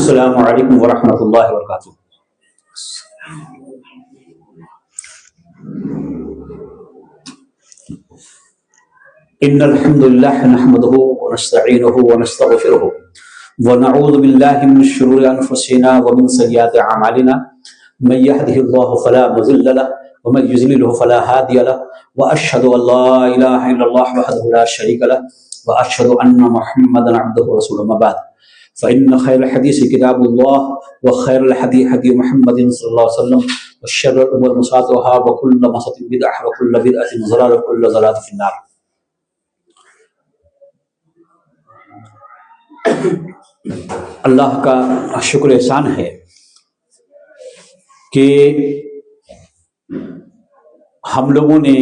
السلام علیکم ورحمۃ اللہ وبرکاتہ۔ ان الحمد للہ نحمده ونستعینه ونستغفره ونعوذ باللہ من شرور انفسنا ومن سیئات اعمالنا من يهده الله فلا مضل له ومن يضلل فلا هادي له واشهد ان لا اله الا الله وحده لا شريك له واشهد ان محمدا عبده ورسوله، ما بعد فإن خير الحديث كتاب الله وخير الهدي هدي محمد صلى الله عليه وسلم وشر الأمور محدثاتها وكل محدثة بدعة وكل بدعة ضلالة وكل ضلالة في النار۔ اللہ کا شکر احسان ہے کہ ہم لوگوں نے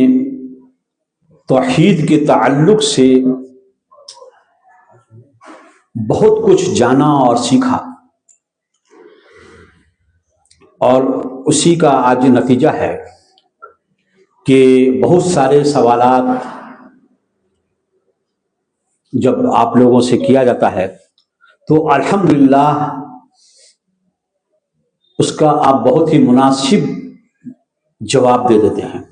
توحید کے تعلق سے بہت کچھ جانا اور سیکھا، اور اسی کا آج نتیجہ ہے کہ بہت سارے سوالات جب آپ لوگوں سے کیا جاتا ہے تو الحمدللہ اس کا آپ بہت ہی مناسب جواب دے دیتے ہیں۔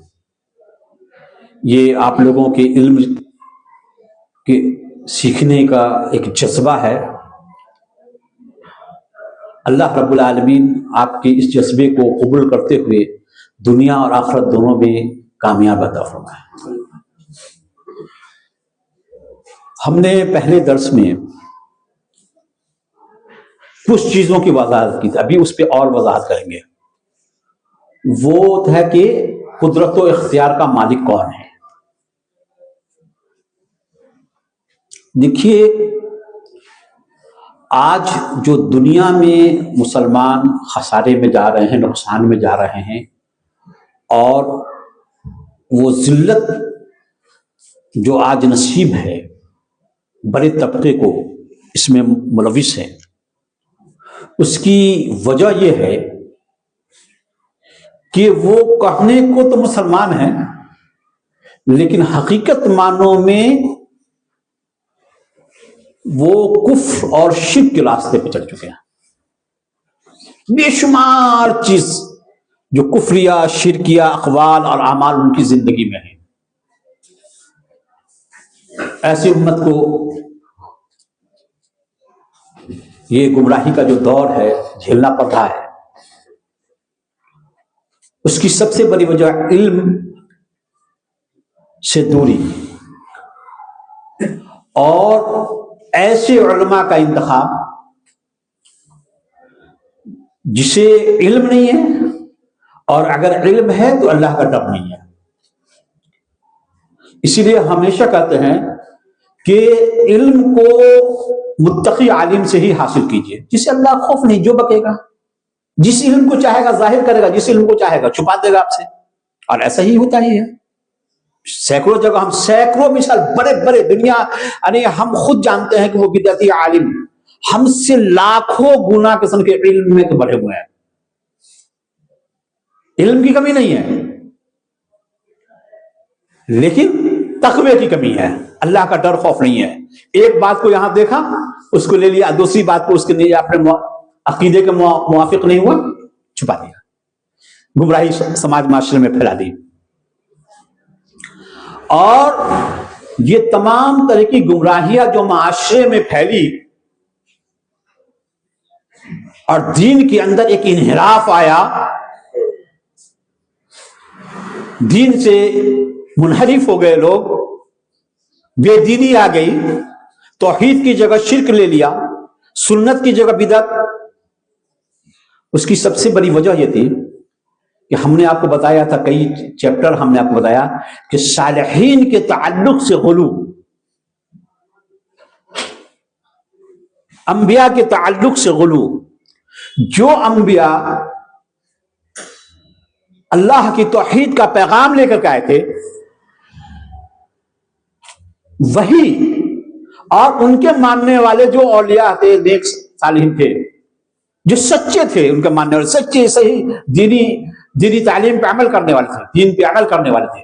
یہ آپ لوگوں کے علم کے سیکھنے کا ایک جذبہ ہے۔ اللہ رب العالمین آپ کے اس جذبے کو قبول کرتے ہوئے دنیا اور آخرت دونوں میں کامیاب عطا فرمائے۔ ہم نے پہلے درس میں کچھ چیزوں کی وضاحت کی تھی، ابھی اس پہ اور وضاحت کریں گے۔ وہ ہے کہ قدرت و اختیار کا مالک کون ہے۔ دیکھیے، آج جو دنیا میں مسلمان خسارے میں جا رہے ہیں، نقصان میں جا رہے ہیں، اور وہ ذلت جو آج نصیب ہے بڑے طبقے کو اس میں ملوث ہے، اس کی وجہ یہ ہے کہ وہ کہنے کو تو مسلمان ہیں لیکن حقیقت معنوں میں وہ کفر اور شرک کے راستے پہ چل چکے ہیں۔ بے شمار چیز جو کفریہ، شرکیہ اقوال اور اعمال ان کی زندگی میں ہیں۔ ایسی امت کو یہ گمراہی کا جو دور ہے جھیلنا پڑ رہا ہے، اس کی سب سے بڑی وجہ علم سے دوری اور ایسے علماء کا انتخاب جسے علم نہیں ہے، اور اگر علم ہے تو اللہ کا ڈر نہیں ہے۔ اسی لیے ہمیشہ کہتے ہیں کہ علم کو متقی عالم سے ہی حاصل کیجیے، جسے اللہ خوف نہیں، جو بکے گا، جس علم کو چاہے گا ظاہر کرے گا، جس علم کو چاہے گا چھپا دے گا آپ سے، اور ایسا ہی ہوتا ہی ہے۔ سینکڑوں جگہ ہم سینکڑوں مثال بڑے بڑے دنیا، یعنی ہم خود جانتے ہیں کہ وہ بدعتی عالم ہم سے لاکھوں گنا قسم کے علم میں تو بڑھے ہوئے ہیں۔ علم کی کمی نہیں ہے لیکن تقوی کی کمی ہے، اللہ کا ڈر خوف نہیں ہے۔ ایک بات کو یہاں دیکھا، اس کو لے لیا، دوسری بات کو اس کے لیے اپنے عقیدے کے موافق نہیں ہوا، چھپا دیا، گمراہی سماج معاشرے میں پھیلا دی۔ اور یہ تمام طرح کی گمراہیاں جو معاشرے میں پھیلی اور دین کے اندر ایک انحراف آیا، دین سے منحرف ہو گئے لوگ، بے دینی آ گئی، توحید کی جگہ شرک لے لیا، سنت کی جگہ بدعت۔ اس کی سب سے بڑی وجہ یہ تھی کہ ہم نے آپ کو بتایا تھا، کئی چیپٹر ہم نے آپ کو بتایا کہ صالحین کے تعلق سے غلو، انبیاء کے تعلق سے غلو۔ جو انبیاء اللہ کی توحید کا پیغام لے کر کے آئے تھے وہی، اور ان کے ماننے والے جو اولیاء تھے، نیک صالحین تھے، جو سچے تھے، ان کے ماننے والے سچے صحیح دینی تعلیم پہ عمل کرنے والے تھے، دین پہ عمل کرنے والے تھے،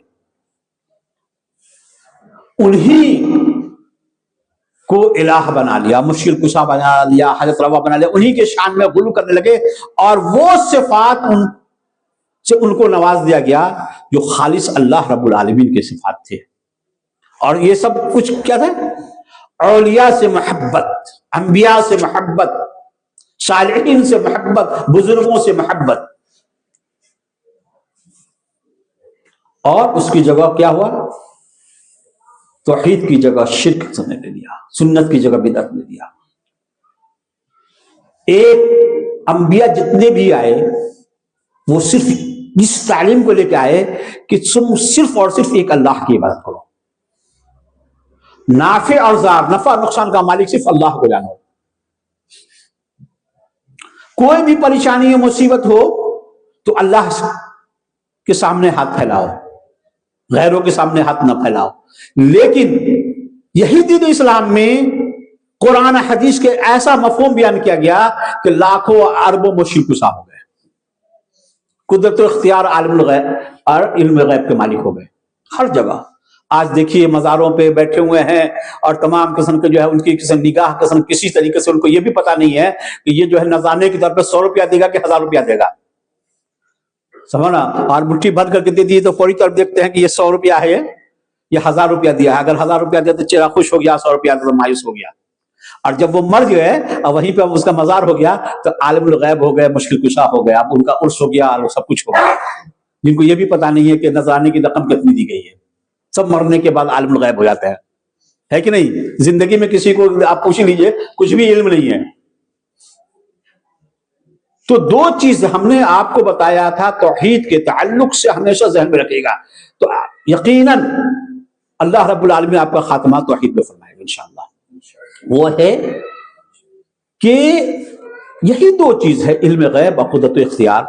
انہی کو الہ بنا لیا, مشکل کشا بنا لیا, حاجت روا بنا لیا, انہی کے شان میں غلو کرنے لگے, اور وہ صفات ان سے ان کو نواز دیا گیا جو خالص اللہ رب العالمین کے صفات تھے. اور یہ سب کچھ کیا تھا؟ اولیاء سے محبت, انبیاء سے محبت, صالحین سے محبت, بزرگوں سے محبت. اور اس کی جگہ کیا ہوا؟ توحید کی جگہ شرک نے لے لیا, سنت کی جگہ بدعت نے لیا. ایک انبیاء جتنے بھی آئے وہ صرف اس تعلیم کو لے کے آئے کہ تم صرف اور صرف ایک اللہ کی عبادت کرو, نافع اور ضار, نفع نقصان کا مالک صرف اللہ کو جانو. کوئی بھی پریشانی یا مصیبت ہو تو اللہ کے سامنے ہاتھ پھیلاؤ, غیروں کے سامنے ہاتھ نہ پھیلاؤ. لیکن یہی دین اسلام میں قرآن حدیث کے ایسا مفہوم بیان کیا گیا کہ لاکھوں اربوں مشرک کشا ہو گئے, قدرت و اختیار عالم الغیب اور علم غیب کے مالک ہو گئے ہر جگہ. آج دیکھیے مزاروں پہ بیٹھے ہوئے ہیں اور تمام قسم کے جو ہے ان کی نگاہ قسم کسی طریقے سے ان کو یہ بھی پتا نہیں ہے کہ یہ جو ہے نذرانے کے طور پہ 100 روپیہ دے گا کہ 1000 روپیہ دے گا, سمجھنا. اور مٹھی بھر کر کے دے دیے تو فوری طور دیکھتے ہیں کہ یہ 100 روپیہ ہے یہ 1000 روپیہ دیا ہے. اگر 1000 روپیہ دیا تو چہرہ خوش ہو گیا, 100 روپیہ تو مایوس ہو گیا. اور جب وہ مر گئے اور وہیں پہ اس کا مزار ہو گیا تو عالم الغیب ہو گئے, مشکل کشا ہو گیا, اب ان کا عرس ہو گیا اور سب کچھ ہو گیا. جن کو یہ بھی پتا نہیں ہے کہ نذرانے کی رقم کتنی دی گئی ہے, سب مرنے کے بعد عالم الغیب ہو جاتا ہے کہ نہیں. زندگی میں کسی کو آپ پوچھ لیجئے کچھ بھی علم نہیں ہے. تو دو چیز ہم نے آپ کو بتایا تھا توحید کے تعلق سے ہمیشہ ذہن میں رکھے گا, تو یقیناً اللہ رب العالمین آپ کا خاتمہ توحید میں فرمائے گا انشاءاللہ. وہ ہے کہ یہی دو چیز ہے, علم غیب اور قدرت و اختیار,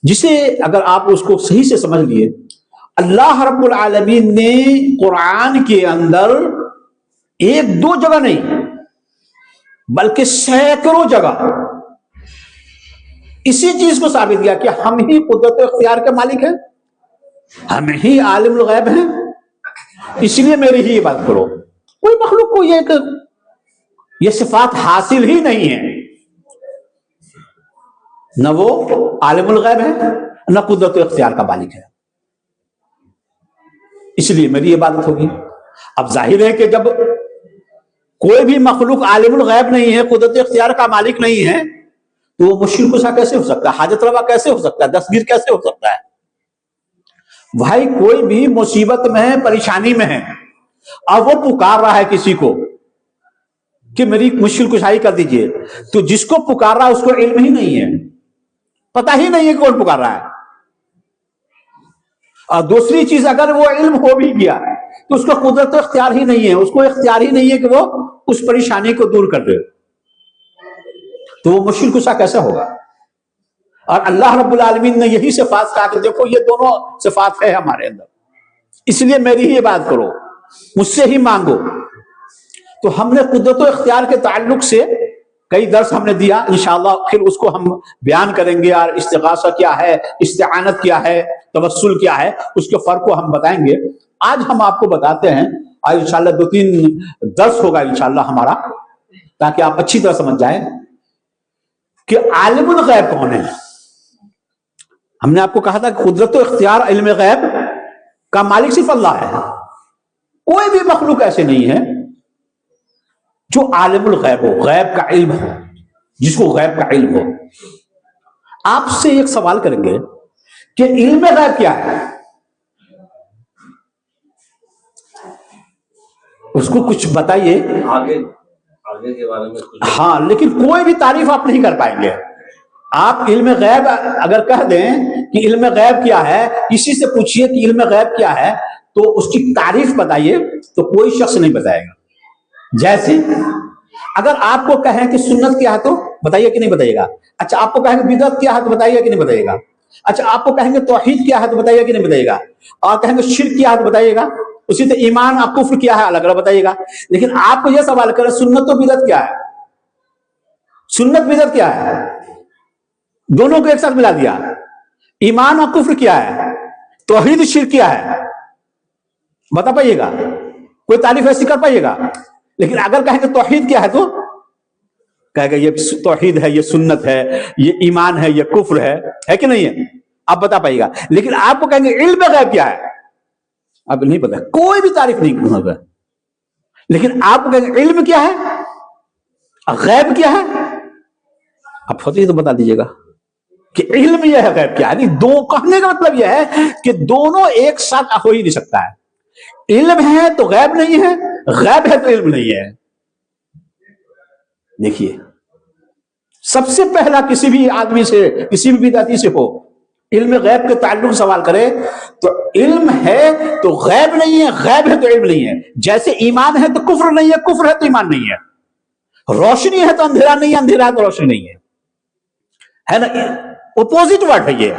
جسے اگر آپ اس کو صحیح سے سمجھ لیے, اللہ رب العالمین نے قرآن کے اندر ایک دو جگہ نہیں بلکہ سینکڑوں جگہ اسی چیز کو ثابت کیا کہ ہم ہی قدرت و اختیار کے مالک ہیں, ہم ہی عالم الغیب ہیں, اس لیے میری ہی عبادت کرو. کوئی مخلوق کو یہ صفات حاصل ہی نہیں ہے, نہ وہ عالم الغیب ہے نہ قدرت و اختیار کا مالک ہے, اس لیے میری عبادت ہوگی. اب ظاہر ہے کہ جب کوئی بھی مخلوق عالم الغیب نہیں ہے, قدرت و اختیار کا مالک نہیں ہے, تو وہ مشکل کشا کیسے ہو سکتا ہے, حاجت روا کیسے ہو سکتا ہے, دستگیر کیسے ہو سکتا ہے. بھائی کوئی بھی مصیبت میں ہے, پریشانی میں ہے, اب وہ پکار رہا ہے کسی کو کہ میری مشکل کشائی کر دیجئے, تو جس کو پکار رہا ہے اس کو علم ہی نہیں ہے, پتہ ہی نہیں ہے کون پکار رہا ہے. اور دوسری چیز, اگر وہ علم ہو بھی گیا تو اس کو قدرت و اختیار ہی نہیں ہے, اس کو اختیار ہی نہیں ہے کہ وہ اس پریشانی کو دور کر دے, تو وہ مشکل کشا کیسے ہوگا. اور اللہ رب العالمین نے یہی صفات کہا کہ دیکھو یہ دونوں صفات ہے ہمارے اندر, اس لیے میری ہی عبادت کرو, مجھ سے ہی مانگو. تو ہم نے قدرت و اختیار کے تعلق سے کئی درس ہم نے دیا, انشاءاللہ پھر اس کو ہم بیان کریں گے, اور استغاثہ کیا ہے, استعانت کیا ہے, توسل کیا ہے, اس کے فرق کو ہم بتائیں گے. آج ہم آپ کو بتاتے ہیں, آج انشاءاللہ 2-3 درس ہوگا انشاءاللہ ہمارا, تاکہ آپ اچھی طرح سمجھ جائیں کہ عالم الغیب کون ہے. ہم نے آپ کو کہا تھا کہ قدرت و اختیار علم غیب کا مالک صرف اللہ ہے, کوئی بھی مخلوق ایسے نہیں ہے جو عالم الغیب ہو, غیب کا علم ہو, جس کو غیب کا علم ہو. آپ سے ایک سوال کریں گے کہ علم غیب کیا ہے, اس کو کچھ بتائیے آگے کے بارے میں. ہاں, لیکن کوئی بھی تعریف آپ نہیں کر پائیں گے. آپ علم غیب اگر کہہ دیں کہ علم غیب کیا ہے, کسی سے پوچھئے کہ علم غیب کیا ہے, تو اس کی تعریف بتائیے تو کوئی شخص نہیں بتائے گا. جیسے اگر آپ کو کہیں کہ سنت کیا ہے تو بتائیے کہ نہیں بتائیے گا. اچھا آپ کو کہیں کہ بدعت کیا ہے تو بتائیے کہ نہیں بتائیے گا. اچھا آپ کو کہیں گے توحید کیا ہے تو بتائیے کہ نہیں بتائیے گا. اور کہیں گے شرک کیا ہے تو بتائیے گا. اسی طرح ایمان اور کفر کیا ہے الگ الگ بتائیے گا. لیکن آپ کو یہ سوال کریں سنت و بدعت کیا ہے, سنت بدعت کیا ہے, دونوں کو ایک ساتھ ملا دیا. ایمان اور کفر کیا ہے, توحید شرک کیا ہے, بتا پائیے گا, کوئی تعریف ایسی کر پائیے گا. لیکن اگر کہیں کہ توحید کیا ہے تو کہے گا یہ توحید ہے، یہ سنت ہے، یہ ایمان ہے، یہ کفر ہے کہ نہیں ہے؟ آپ بتا پائیے گا. لیکن آپ کو کہیں گے علم غیب کیا ہے، اب نہیں پتا، کوئی بھی تعریف نہیں ہوگا. لیکن آپ کو کہیں گے علم کیا ہے، غیب کیا ہے، اب ہوتی تو بتا دیجیے گا کہ علم یہ ہے، غیب کیا ہے. دو کہنے کا مطلب یہ ہے کہ دونوں ایک ساتھ ہو ہی نہیں سکتا ہے. علم ہے تو غیب نہیں ہے، غیب ہے تو علم نہیں ہے. دیکھیے، سب سے پہلا کسی بھی آدمی سے، کسی بھی بدعتی سے ہو، علم غیب کے تعلق سوال کرے تو علم ہے تو غیب نہیں ہے، غیب ہے تو علم نہیں ہے. جیسے ایمان ہے تو کفر نہیں ہے، کفر ہے تو ایمان نہیں ہے. روشنی ہے تو اندھیرا نہیں ہے، اندھیرا ہے تو روشنی نہیں ہے نا. اپوزٹ ورڈ ہے یہ،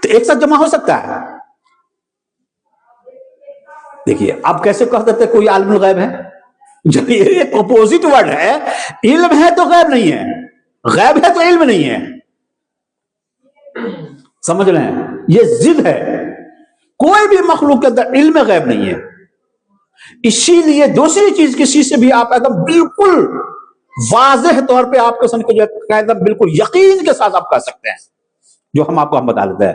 تو ایک ساتھ جمع ہو سکتا ہے. دیکھیے آپ کیسے کہہ دیتے کوئی عالم الغیب ہے جب یہ ایک اپوزٹ ورڈ ہے. علم ہے تو غیب نہیں ہے، غیب ہے تو علم نہیں ہے. سمجھ رہے ہیں؟ یہ ضد ہے. کوئی بھی مخلوق کے اندر علم غیب نہیں ہے. اسی لیے دوسری چیز کسی سے بھی آپ ایک بالکل واضح طور پہ آپ کو سمجھ کے بالکل یقین کے ساتھ آپ کہہ سکتے ہیں، جو ہم آپ کو بتا دیتے ہیں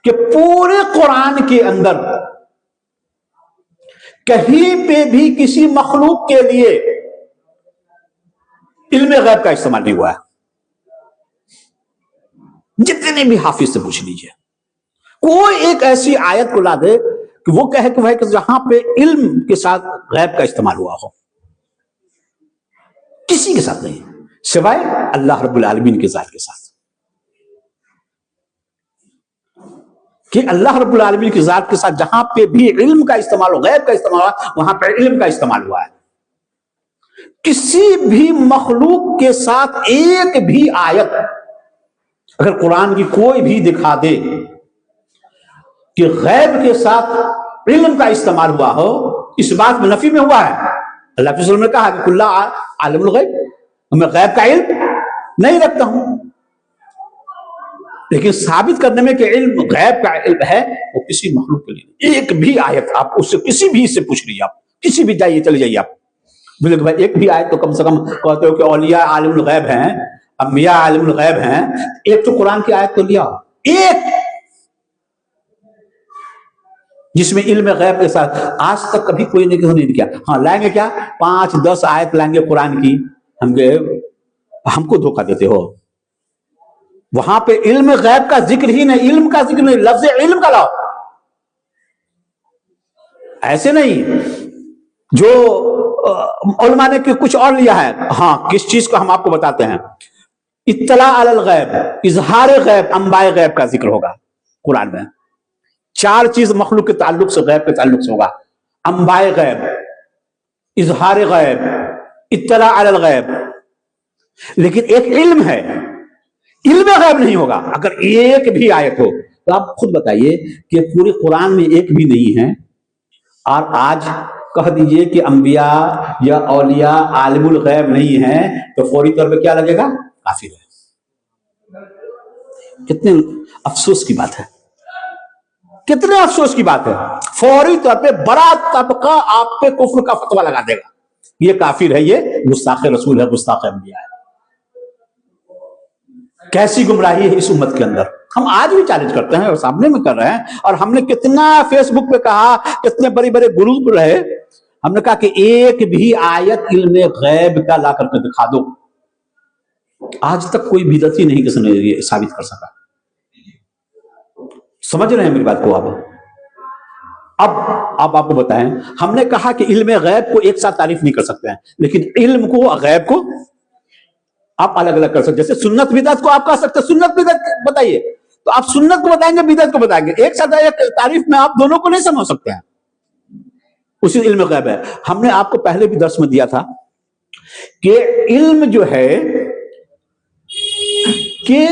کہ پورے قرآن کے اندر کہیں پہ بھی کسی مخلوق کے لیے علم غیب کا استعمال نہیں ہوا ہے. جتنے بھی حافظ سے پوچھ لیجئے، کوئی ایک ایسی آیت کو لا دے کہ وہ کہے کہ بھائی جہاں پہ علم کے ساتھ غیب کا استعمال ہوا ہو. کسی کے ساتھ نہیں، سوائے اللہ رب العالمین کی ذات کے ساتھ. کہ اللہ رب العالمین کی ذات کے ساتھ جہاں پہ بھی علم کا استعمال ہو، غیب کا استعمال ہوا، وہاں پہ علم کا استعمال ہوا ہے. کسی بھی مخلوق کے ساتھ ایک بھی آیت اگر قرآن کی کوئی بھی دکھا دے کہ غیب کے ساتھ علم کا استعمال ہوا ہو، اس بات میں نفی میں ہوا ہے. اللہ کے رسول نے کہا کہ کل عالم الغیب، میں غیب کا علم نہیں رکھتا ہوں. لیکن ثابت کرنے میں کہ علم غیب کا علم ہے وہ کسی مخلوق کے لیے ایک بھی آیت آپ اس سے کسی بھی سے پوچھ لیجیے، آپ کسی بھی جائیے چلے جائیے، آپ بولے کہ بھائی ایک بھی آیت تو کم سے کم کہتے ہو کہ اولیاء عالم الغیب ہیں، انبیاء عالم الغیب ہیں، ایک تو قرآن کی آیت تو لیا ایک جس میں علم غیب کے ساتھ آج تک کبھی کوئی نہیں کیا. ہاں لائیں گے کیا 5-10 آیت لائیں گے قرآن کی، ہم کو دھوکہ دیتے ہو. وہاں پہ علم غیب کا ذکر ہی نہیں، علم کا ذکر نہیں، لفظ علم کا لاؤ. ایسے نہیں جو علماء نے کچھ اور لیا ہے. ہاں کس چیز کو ہم آپ کو بتاتے ہیں، اطلاع علی الغیب، اظہار غیب، انباء غیب کا ذکر ہوگا قرآن میں. 4 چیز مخلوق کے تعلق سے، غیب کے تعلق سے ہوگا: انباء غیب، اظہار غیب، اطلاع علی الغیب. لیکن ایک علم ہے، علم غیب نہیں ہوگا. اگر ایک بھی آیت ہو تو آپ خود بتائیے کہ پورے قرآن میں ایک بھی نہیں ہے، اور آج کہہ دیجئے کہ انبیاء یا اولیاء عالم الغیب نہیں ہیں تو فوری طور پہ کیا لگے گا؟ کافر ہے. کتنے افسوس کی بات ہے، کتنے افسوس کی بات ہے. فوری طور پہ بڑا طبقہ آپ پہ کفر کا فتویٰ لگا دے گا، یہ کافر ہے، یہ گستاخ رسول ہے، گستاخ انبیاء ہے. کیسی گمراہی ہے اس امت کے اندر. ہم آج بھی چیلنج کرتے ہیں اور سامنے میں کر رہے ہیں، اور ہم نے کتنا فیس بک پہ کہا، کتنے بڑے بڑے گروپ رہے، ہم نے کہا کہ ایک بھی آیت علم غیب کا لا کر کے دکھا دو. آج تک کوئی بدعتی نہیں کسی نے یہ ثابت کر سکا. سمجھ رہے ہیں میری بات کو؟ اب آپ کو بتائیں، ہم نے کہا کہ علم غیب کو ایک ساتھ تعریف نہیں کر سکتے ہیں، لیکن علم کو غیب کو آپ الگ الگ کر سکتے. جیسے سنت بدعت کو آپ کہہ سکتے ہیں، سنت بدعت بتائیے تو آپ سنت کو بتائیں گے، بدعت کو بتائیں گے. ایک ساتھ ایک تعریف میں آپ دونوں کو نہیں سمجھ سکتے ہیں. اسی علم غیب ہے. ہم نے آپ کو پہلے بھی درس میں دیا تھا کہ علم جو ہے کہ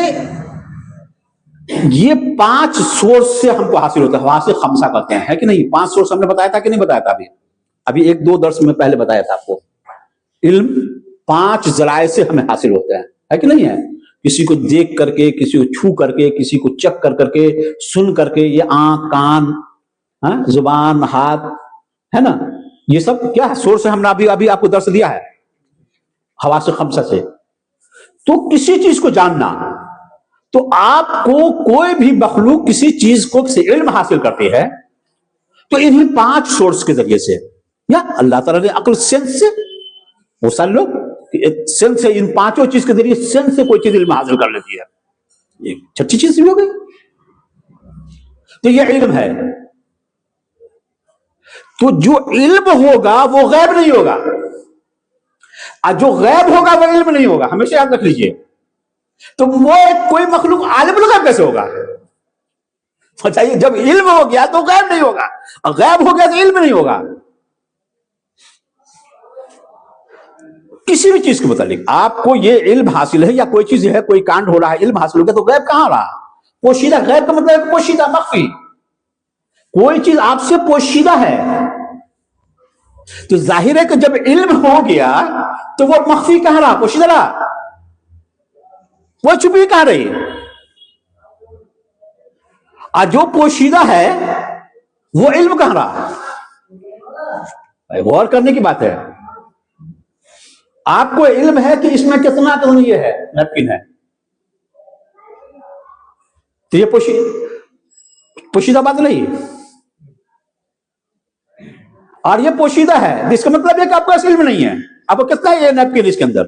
یہ 5 سورس سے ہم کو حاصل ہوتا ہے، حواس خمسہ کہتے ہیں، ہے کہ نہیں؟ 5 سورس ہم نے بتایا تھا کہ نہیں بتایا تھا؟ ابھی 1-2 درس میں پہلے بتایا تھا آپ کو. علم 5 ذرائع سے ہمیں حاصل ہوتا ہے کہ نہیں ہے؟ کسی کو دیکھ کر کے، کسی کو چھو کر کے، کسی کو چک کر کے، سن کر کے، یہ آنکھ، کان، زبان، ہاتھ، ہے نا، یہ سب کیا ہے؟ سورس ہے، ہم نے ابھی آپ کو درس دیا ہے حواس خمسہ سے. تو کسی چیز کو جاننا، تو آپ کو کوئی بھی مخلوق کسی چیز کو سے علم حاصل کرتی ہے تو انہیں 5 سورس کے ذریعے سے، یا اللہ تعالیٰ نے عقل سینس سے، وہ سارے لوگ سینس سے، ان 5 چیز کے ذریعے سینس سے کوئی چیز علم حاصل کر لیتی ہے. یہ چھٹی چیز بھی ہو گئی. تو یہ علم ہے. تو جو علم ہوگا وہ غیب نہیں ہوگا، اور جو غیب ہوگا وہ علم نہیں ہوگا، ہمیشہ یاد رکھ لیجئے. تو وہ کوئی مخلوق عالم الغیب کیسے ہوگا؟ بتائیے، جب علم ہو گیا تو غیب نہیں ہوگا، اور غیب ہو گیا تو علم نہیں ہوگا. کسی بھی چیز کے متعلق آپ کو یہ علم حاصل ہے، یا کوئی چیز ہے، کوئی کانڈ ہو رہا ہے، علم حاصل ہو گیا، تو غیب کہاں رہا؟ پوشیدہ. غیب کا مطلب ہے پوشیدہ، مخفی. کوئی چیز آپ سے پوشیدہ ہے، تو ظاہر ہے کہ جب علم ہو گیا تو وہ مخفی کہاں رہا؟ پوشیدہ رہا. وہ چھپی کہاں رہی؟ اور جو پوشیدہ ہے وہ علم کہاں رہا؟ غور کرنے کی بات ہے. آپ کو علم ہے کہ اس میں کتنا یہ ہے، نیپکن ہے، تو یہ پوشیدہ بات نہیں. اور یہ پوشیدہ ہے، اس کا مطلب ہے کہ آپ کو علم نہیں ہے. آپ کو کتنا یہ نیپکن اس کے اندر،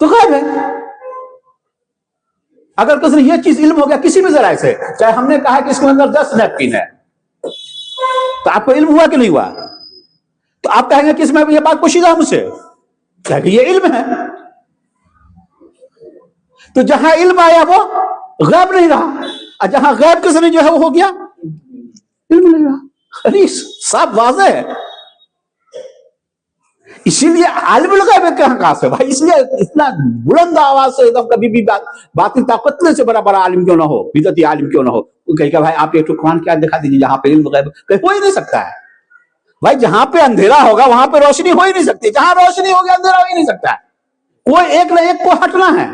تو غائب ہے. اگر کسی یہ چیز علم ہو گیا کسی بھی ذرائع سے، چاہے ہم نے کہا کہ اس کے اندر 10 نیپکن ہے، تو آپ کو علم ہوا کہ نہیں ہوا؟ تو آپ کہیں گے کہ اس میں یہ بات پوشیدہ مجھ سے، کہ یہ علم ہے. تو جہاں علم آیا وہ غیب نہیں رہا، اور جہاں غیب کے ذریعے جو ہے وہ ہو گیا علم نہیں رہا. صاف واضح ہے. اسی لیے عالم الغیب کہاں سے بھائی؟ اس لیے اتنا بلند آواز سے ایک دم کبھی بھی باطن طاقت سے بڑا عالم کیوں نہ ہو، بدعتی عالم کیوں نہ ہو، کہیں کہ بھائی آپ ایک قرآن کیا دکھا دیجیے جہاں پہ علم غیب کہیں ہو ہی نہیں سکتا ہے. بھائی جہاں پہ اندھیرا ہوگا وہاں پہ روشنی ہو ہی نہیں سکتی، جہاں روشنی ہوگی اندھیرا ہو ہی نہیں سکتا ہے. کوئی ایک نہ ایک کو ہٹنا ہے.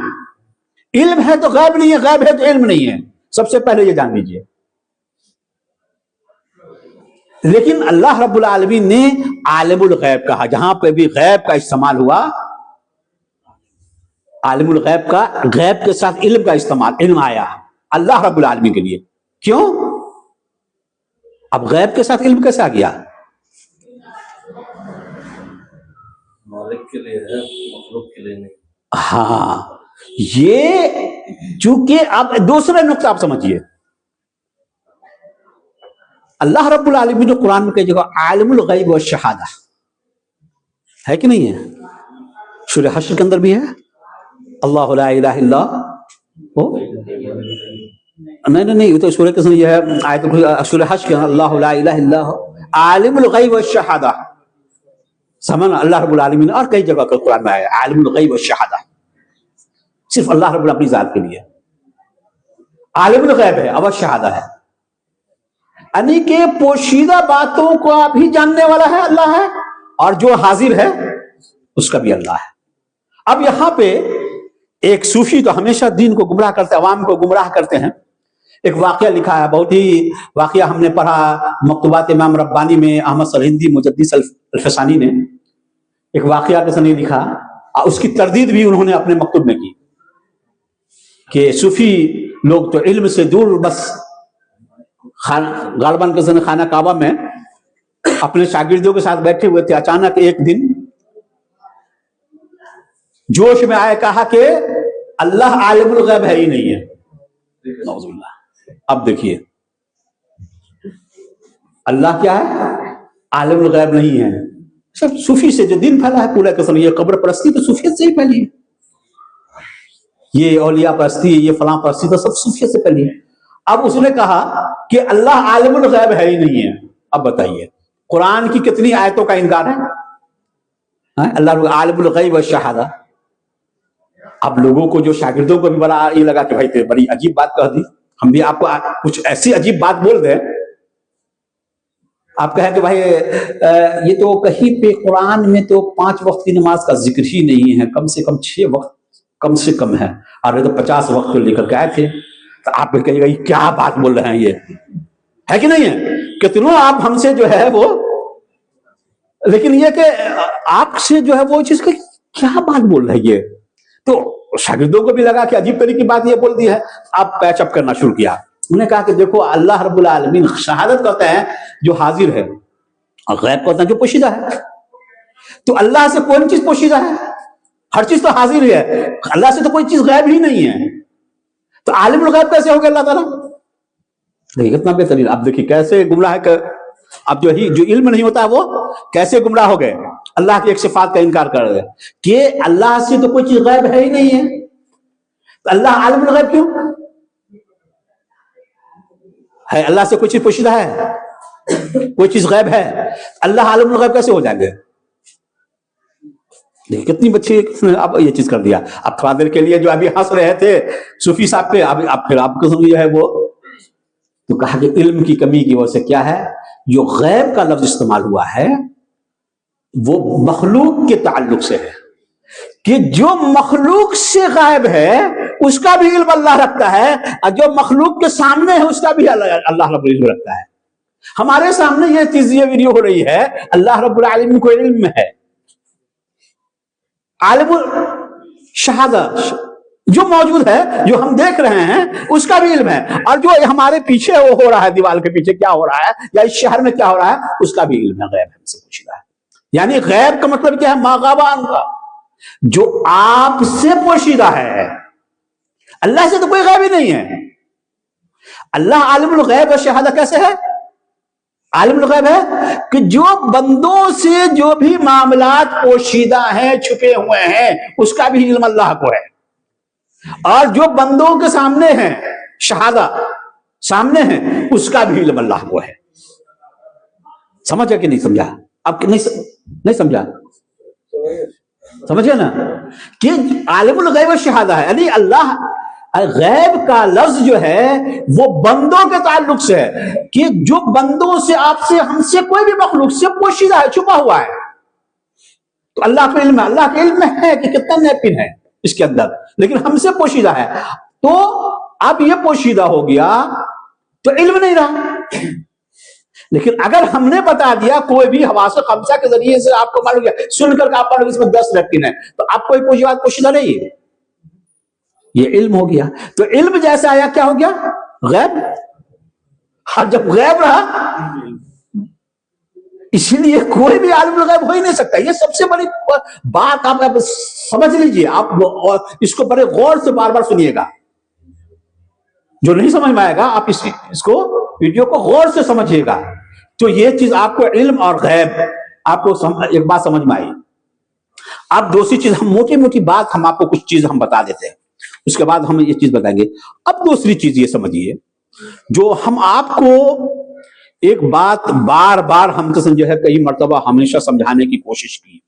علم ہے تو غیب نہیں ہے، غیب ہے تو علم نہیں ہے. سب سے پہلے یہ جان لیجیے. لیکن اللہ رب العالمین نے عالم الغیب کہا. جہاں پہ بھی غیب کا استعمال ہوا، عالم الغیب کا، غیب کے ساتھ علم کا استعمال، علم آیا اللہ رب العالمین کے لیے. کیوں؟ اب غیب کے ساتھ علم کیسے آ گیا؟ مالک کے لیے ہے، مخلوق کے لیے نہیں. ہاں، یہ چونکہ اب دوسرا نقطہ آپ سمجھیے. اللہ رب العالمین نے قرآن میں کہی جگہ عالم الغیب والشہادہ ہے کہ نہیں ہے؟ سورہ حشر کے اندر بھی ہے، اللہ لا الہ الا ہو. نہیں یہ تو سورہ کے اندر یہ ہے، آیت سورہ حشر کے اندر اللہ لا الہ الا ہو عالم الغیب والشہادہ. سمجھنا، اللہ رب العالمین اور کئی جگہ کا قرآن میں آیا عالم الغیب والشہادہ، صرف اللہ رب العالمین اپنی ذات کے لیے عالم الغیب ہے اور شہادہ ہے. یعنی کہ پوشیدہ باتوں کو بھی جاننے والا ہے اللہ ہے، اور جو حاضر ہے اس کا بھی اللہ ہے. اب یہاں پہ ایک صوفی تو ہمیشہ دین کو گمراہ کرتے، عوام کو گمراہ کرتے ہیں. ایک واقعہ لکھا ہے، بہت ہی واقعہ ہم نے پڑھا مکتوبات امام ربانی میں، احمد سرہندی مجدد الفسانی نے ایک واقعہ کیسے نہیں لکھا، اس کی تردید بھی انہوں نے اپنے مکتوب میں کی کہ صوفی لوگ تو علم سے دور، بس غالباً کسی نے خانہ کعبہ میں اپنے شاگردوں کے ساتھ بیٹھے ہوئے تھے. اچانک ایک دن جوش میں آئے، کہا کہ اللہ عالم الغیب ہے ہی نہیں ہے. نعوذ باللہ. اب دیکھیے اللہ کیا ہے؟ عالم الغیب نہیں ہے. سب صوفی سے جو دین پھیلا ہے پورا قسم، یہ قبر پرستی تو صوفیت سے ہی پھیلی ہے، یہ اولیاء پرستی، یہ فلاں پرستی تو سب صوفیت سے پھیلی ہے. اب اس نے کہا کہ اللہ عالم الغیب ہے ہی نہیں ہے. اب بتائیے قرآن کی کتنی آیتوں کا انکار ہے؟ اللہ عالم الغیب والشہادہ. اب لوگوں کو، جو شاگردوں کو بھی بڑا یہ لگا کہ بھائی بڑی عجیب بات کہہ دی، ہم بھی آپ کو کچھ ایسی عجیب بات بول دیں. آپ کہیں کہ بھائی یہ تو کہیں پہ قرآن میں تو 5 وقت کی نماز کا ذکر ہی نہیں ہے، کم سے کم 6 وقت کم سے کم ہے، اور یہ تو 50 وقت کو لے کر کے آئے تھے. تو آپ کہیے گا یہ کیا بات بول رہے ہیں، یہ ہے کہ نہیں ہے؟ کتنوں آپ ہم سے جو ہے وہ، لیکن یہ کہ آپ سے جو ہے وہ چیز کہ کیا بات بول رہی ہے، تو شاگردوں کو بھی لگا کہ عجیب طریقے کی بات یہ بول دی ہے. آپ پیچ اپ کرنا شروع کیا. انہوں نے کہا کہ دیکھو اللہ رب العالمین شہادت کرتے ہیں جو حاضر ہے، اور غیب کرتے ہیں جو پوشیدہ ہے. تو اللہ سے کوئی چیز پوشیدہ ہے؟ ہر چیز تو حاضر ہی ہے. اللہ سے تو کوئی چیز غائب ہی نہیں ہے. تو عالم الغیب کیسے ہو گیا اللہ تعالیٰ؟ دیکھیے کتنا بہترین. اب دیکھیے کیسے گمراہ ہے. اب جو علم نہیں ہوتا وہ کیسے گمراہ ہو گئے، اللہ کی ایک صفات کا انکار کر رہے کہ اللہ سے تو کوئی چیز غائب ہے ہی نہیں ہے. تو اللہ عالم الغیب کیوں ہے؟ اللہ سے کوئی چیز پوشیدہ ہے، کوئی چیز غائب ہے، اللہ عالم الغیب کیسے ہو جائیں گے؟ دیکھیں کتنی بچی اب یہ چیز کر دیا. اب تھوڑا دیر کے لیے جو ابھی ہنس رہے تھے صوفی صاحب پہ، اب پھر آپ کو جو ہے وہ تو کہا کہ علم کی کمی کی وجہ سے کیا ہے، جو غیب کا لفظ استعمال ہوا ہے وہ مخلوق کے تعلق سے ہے، کہ جو مخلوق سے غائب ہے اس کا بھی علم اللہ رکھتا ہے، اور جو مخلوق کے سامنے ہے اس کا بھی اللہ رب العالمین رکھتا ہے. ہمارے سامنے یہ چیز، یہ ویڈیو ہو رہی ہے، اللہ رب العالمین کو علم ہے. عالم شہادت جو موجود ہے، جو ہم دیکھ رہے ہیں اس کا بھی علم ہے، اور جو ہمارے پیچھے وہ ہو رہا ہے، دیوال کے پیچھے کیا ہو رہا ہے یا اس شہر میں کیا ہو رہا ہے اس کا بھی علم ہے. غیب ہم سے پوشیدہ ہے. یعنی غیب کا مطلب کیا ہے؟ ما غاب عنک، جو آپ سے پوشیدہ ہے. اللہ سے تو کوئی غیب ہی نہیں ہے. اللہ عالم الغیب و شہادہ کیسے ہے؟ عالم الغیب ہے کہ جو بندوں سے جو بھی معاملات پوشیدہ ہیں، چھپے ہوئے ہیں، اس کا بھی علم اللہ کو ہے، اور جو بندوں کے سامنے ہیں، شہادہ سامنے ہیں، اس کا بھی علم اللہ کو ہے. سمجھا کہ نہیں سمجھا؟ اب نہیں سمجھا؟ سمجھے نا کہ عالم الغیب و شہادہ ہے، یعنی اللہ غیب کا لفظ جو ہے وہ بندوں کے تعلق سے ہے، کہ جو بندوں سے، آپ سے، ہم سے، کوئی بھی مخلوق سے پوشیدہ ہے، چھپا ہوا ہے. تو اللہ کا علم ہے. اللہ کے علم میں ہے کہ کتنا نیپن ہے اس کے اندر، لیکن ہم سے پوشیدہ ہے. تو اب یہ پوشیدہ ہو گیا تو علم نہیں رہا. لیکن اگر ہم نے بتا دیا کوئی بھی حواس خمسہ کے ذریعے سے آپ کو معلوم گیا، سن کر کے آپ معلوم اس میں 10 نیپن ہے، تو آپ کوئی پوشیدہ نہیں ہے، یہ علم ہو گیا. تو علم جیسے آیا کیا ہو گیا؟ غیب. اور جب غیب رہا، اسی لیے کوئی بھی عالم الغیب ہو ہی نہیں سکتا. یہ سب سے بڑی بات آپ سمجھ لیجئے. آپ اس کو بڑے غور سے بار بار سنیے گا. جو نہیں سمجھ میں آئے گا آپ اس کو ویڈیو کو غور سے سمجھیے گا. تو یہ چیز آپ کو علم اور غیب آپ کو ایک بات سمجھ میں آئی. اب دوسری چیز، ہم موٹی موٹی بات ہم آپ کو کچھ چیز ہم بتا دیتے ہیں، اس کے بعد ہم یہ چیز بتائیں گے. اب دوسری چیز یہ سمجھیے، جو ہم آپ کو ایک بات بار بار ہم جو ہے کئی مرتبہ ہمیشہ سمجھانے کی کوشش کی،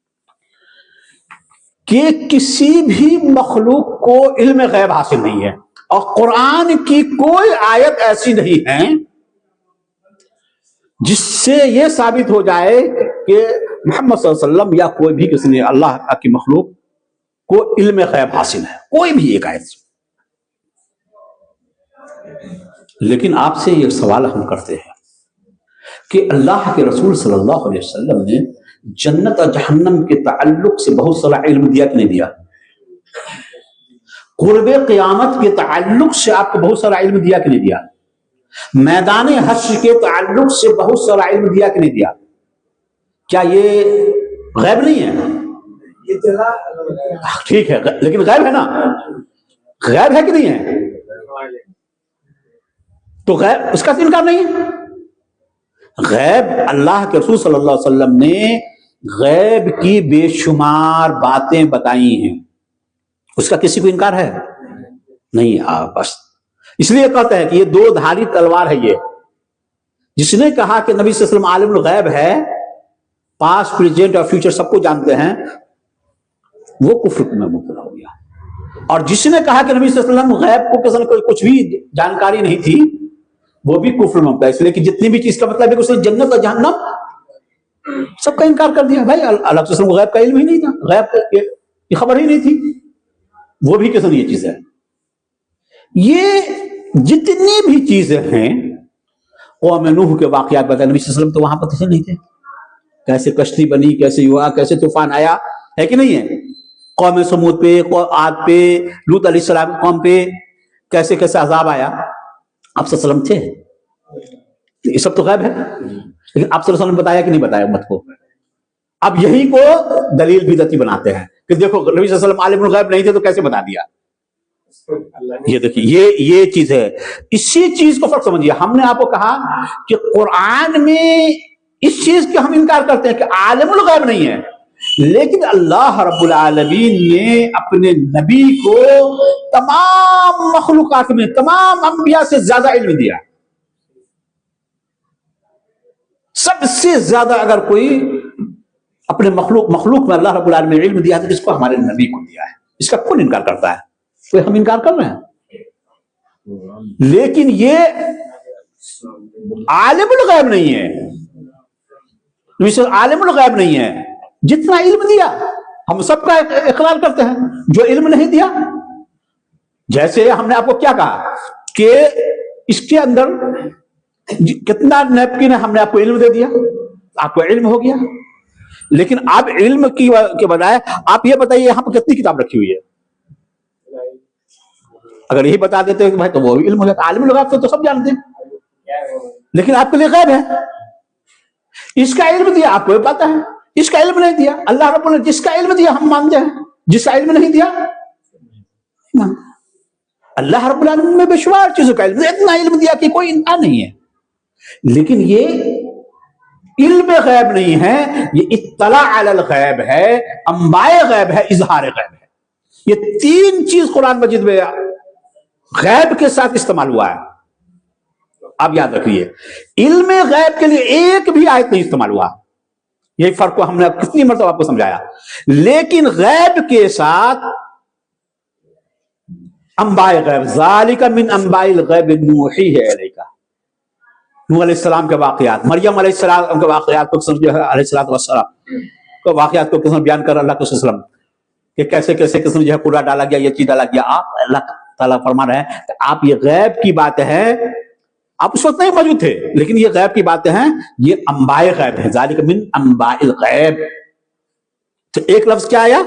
کہ کسی بھی مخلوق کو علم غیب حاصل نہیں ہے، اور قرآن کی کوئی آیت ایسی نہیں ہے جس سے یہ ثابت ہو جائے کہ محمد صلی اللہ علیہ وسلم یا کوئی بھی کسی نے اللہ کی مخلوق کو علم غیب حاصل ہے، کوئی بھی ایک آیت. لیکن آپ سے یہ سوال ہم کرتے ہیں کہ اللہ کے رسول صلی اللہ علیہ وسلم نے جنت اور جہنم کے تعلق سے بہت سارا علم دیا کہ نہیں دیا؟ قرب قیامت کے تعلق سے آپ کو بہت سارا علم دیا کہ نہیں دیا؟ میدان حشر کے تعلق سے بہت سارا علم دیا کہ نہیں دیا؟ کیا یہ غیب نہیں ہے؟ ٹھیک ہے، لیکن غیب ہے نا؟ غیب ہے کہ نہیں ہے؟ تو غیب اس کا انکار نہیں ہے. غیب اللہ کے رسول صلی اللہ علیہ وسلم نے غیب کی بے شمار باتیں بتائی ہیں، اس کا کسی کو انکار ہے نہیں. بس اس لیے کہتے ہیں کہ یہ 2 دھاری تلوار ہے. یہ جس نے کہا کہ نبی صلی اللہ علیہ وسلم عالم الغیب ہے، پاسٹ پریزنٹ اور فیوچر سب کو جانتے ہیں، وہ کفر میں مبتلا ہو گیا. اور جس نے کہا کہ نبی صلی اللہ علیہ وسلم غیب کو کچھ بھی جانکاری نہیں تھی، وہ بھی کفر میں مبتلا. اس لیے کہ جتنی بھی چیز کا مطلب ہے کہ اس نے جنت اور جہنم سب کا انکار کر دیا. بھائی اللہ کے غیب کا علم ہی نہیں تھا، غیب کی خبر ہی نہیں تھی، وہ بھی کس نے یہ چیز ہے. یہ جتنی بھی چیزیں ہیں قوم نوح کے واقعات بتائے. نبی صلی اللہ علیہ وسلم تو وہاں پر تشریف نہیں تھے. کیسے کشتی بنی, کیسے ہوا, کیسے طوفان آیا, ہے کہ نہیں ہے. قوم سمود پہ, عاد پہ, لوط علیہ السلام کی قوم پہ کیسے کیسے عذاب آیا. آپ صلی اللہ علیہ وسلم تھے. یہ سب تو غیب ہے, لیکن آپ صلی اللہ علیہ وسلم نے بتایا کہ نہیں بتایا امت کو. اب یہی کو دلیل بدعتی بناتے ہیں کہ دیکھو نبی صلی اللہ علیہ وسلم عالم الغیب نہیں تھے تو کیسے بتا دیا. یہ دیکھیے یہ چیز ہے. اسی چیز کو فرق سمجھیے. ہم نے آپ کو کہا کہ قرآن میں اس چیز کے ہم انکار کرتے ہیں کہ عالم الغیب نہیں ہے, لیکن اللہ رب العالمین نے اپنے نبی کو تمام مخلوقات میں تمام انبیاء سے زیادہ علم دیا. سب سے زیادہ اگر کوئی اپنے مخلوق میں اللہ رب العالمین نے علم دیا تو اس کو ہمارے نبی کو دیا ہے. اس کا کون انکار کرتا ہے؟ کوئی ہم انکار کر رہے ہیں. لیکن یہ عالم الغیب نہیں ہے, عالم الغیب نہیں ہے. جتنا علم دیا ہم سب کا اقرار کرتے ہیں, جو علم نہیں دیا, جیسے ہم نے آپ کو کیا کہا کہ اس کے اندر کتنا نیپکن ہے, ہم نے آپ کو علم دے دیا, آپ کو علم ہو گیا. لیکن آپ علم کے بجائے آپ یہ بتائیے یہاں پر کتنی کتاب رکھی ہوئی ہے. اگر یہی بتا دیتے کہ بھائی تو وہ علم ہو گیا. عالم الغیب تو سب جانتے ہیں, لیکن آپ کے لیے غیب ہے. اس کا علم دیا آپ کو پتا ہے, اس کا علم نہیں دیا. اللہ رب نے جس کا علم دیا ہم مانتے ہیں, جس کا علم نہیں دیا اللہ رب العالمین میں بے شمار چیزوں کا علم, اتنا علم دیا کہ کوئی انکار نہیں ہے. لیکن یہ علم غیب نہیں ہے, یہ اطلاع علی الغیب ہے, انباء غیب ہے, اظہار غیب ہے. یہ تین چیز قرآن مجید میں غیب کے ساتھ استعمال ہوا ہے. آپ یاد رکھیے, علم غیب کے لیے ایک بھی آیت نہیں استعمال ہوا. یہی فرق کو ہم نے کتنی مرتبہ آپ کو سمجھایا. لیکن غیب کے ساتھ انباء غیب, ذالک من انباء الغیب نوحیہ الیک, نوح علیہ السلام کے واقعات, مریم علیہ السلام کے واقعات کو علیہ السلام کے واقعات کو قسم بیان کر اللہ کے وسلم کہ کیسے کیسے قسم جو ہے کوڑا ڈالا گیا, یہ چیز ڈالا گیا. آپ اللہ تعالیٰ فرما رہے ہیں کہ آپ یہ غیب کی بات ہے, آپ اس وقت نہیں موجود تھے, لیکن یہ غیب کی باتیں ہیں, یہ انباء غیب ہے. ذالک من انباء الغیب, تو ایک لفظ کیا آیا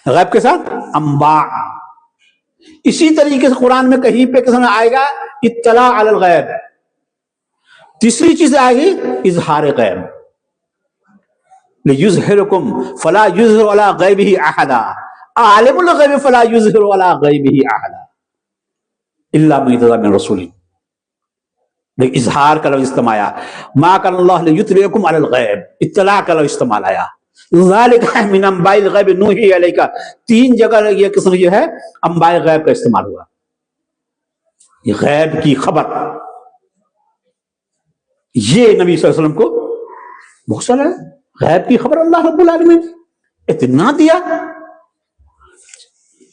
غیب کے ساتھ؟ انباء. اسی طریقے سے قرآن میں کہیں پہ کس میں آئے گا اطلاع علی الغیب. تیسری چیز آئے گی اظہار غیب, لیظہرکم فلا یظہر علی غیبہ احدا, عالم الغیب فلا یظہر علی غیبہ احدا الا من ارتضی من رسول. لیکن اظہار کا لفظ استعمال آیا, ما کان اللہ لیطلعکم علی الغیب, اطلاع کا لفظ استعمال آیا. ذالک من انباء الغیب نوحی الیک, تین جگہ یہ قسم یہ ہے انباء غیب کا استعمال ہوا. یہ غیب کی خبر, یہ نبی صلی اللہ علیہ وسلم کو بہت سارا غیب کی خبر اللہ رب العالمین اتنا دیا